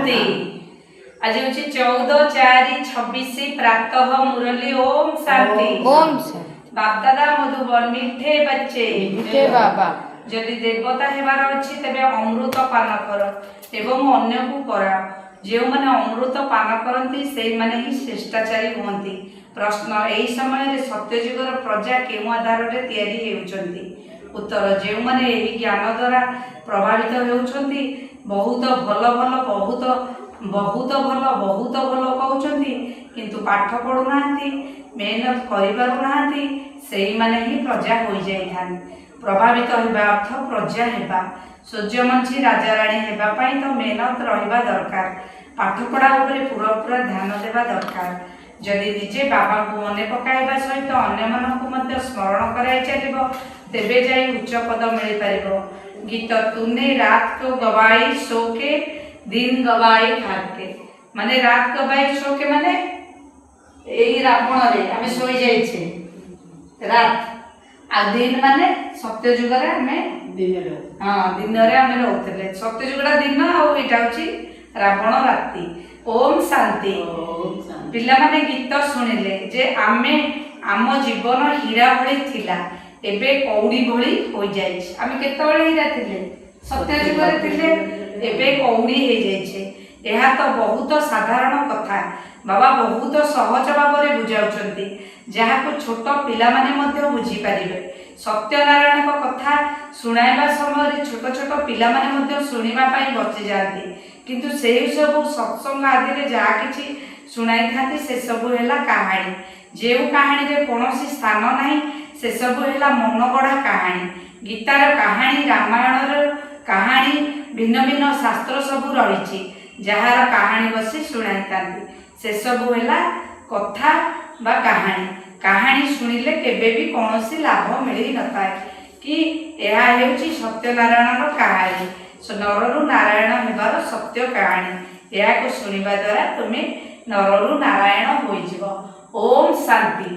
शांति। आज हूँ 14/4/26 प्रातः मुरली। ओम शांति। ओम शांति। बाप दादा मधुबन मीठे बच्चे मीठे बाबा जदि देवता हेबार अच्छी तेबे अमृत पान कर एवं अन्य को करा। जो माने अमृत पान करती से माने ही श्रेष्ठाचारी हुअंती। प्रश्न एही समय सत्यजुगर प्रजा केउ आधार रे तैयारी हेउचंती। उत्तर जो माने एही ज्ञान द्वारा प्रभावित हेउचंती बहुत भल भल बहुत बहुत भल बहुत भल कहउचंती किंतु पाठ पढ़ु नाहंती मेहनत करि पारु नाहंती सेही माने ही प्रजा होई जाइथान। प्रभावित होगा अर्थ प्रजा हेबा। सूर्यवंशी राजा राणी हेबा पाई तो मेहनत रहिबा दरकार। पाठपढ़ा उपरे पूरा ध्यान देवा दरकार। जदि निजे बाबा को मने पकाइबा सहित अन्य मानक मध्य स्मरण कराई चलिबो तेबे जाई उच्च पद मिल पारिबो। गीत तूने रात को गवाई सो के दिन गवाई खार के माने रात गवाई सो के माने एही रावण रे आमे सोई जाइछे रात आ दिन माने सत्य जुग रे आमे दिन रे आमे रहउतले। सत्य जुगडा दिन आ एटा होची रावण राती। ओम शांति। पिला माने गीत सुनिले जे आमे आम जीवन हीरा भली थिला एबे कौड़ी भली हो जाइछ। आमे केतबेले हीरा थिले सत्य जुग रे थिले एबे कौड़ी हे जाइछे। एहा तो बहुत साधारण कथा बाबा बहुत सहज भाव में बुझाउछंती जहा को छोट पिला माने मध्य बुझी पारिबे। सत्यनारायण को कथा सुनाइबा समय छोट छोट पिला माने मध्य सुनिबा पई बची जाती किंतु से सब सत्संग आदि रे जहा किछि सुनाई थाती से सब हेला कहानी। जेउ कहानी रे कोनोसी स्थान नाही से सब हेला मनगढ़ा कहानी। गीतार कहानी रामायण रो कहानी भिन्न भिन्न शास्त्र सब रहिछि जहार कहानी बसी सुनाई थाती से सब हेला कथा बा कहानी। कहानी सुनिले केबे भी कोनोसी लाभ मिली नथाय कि एहा हेउची सत्यनारायण रो कहानी। नररु नारायण हेबार सत्य कहानी। एहा को सुनिबा द्वारा तुमे नररु नारायण होई जिवो। ओम शांति।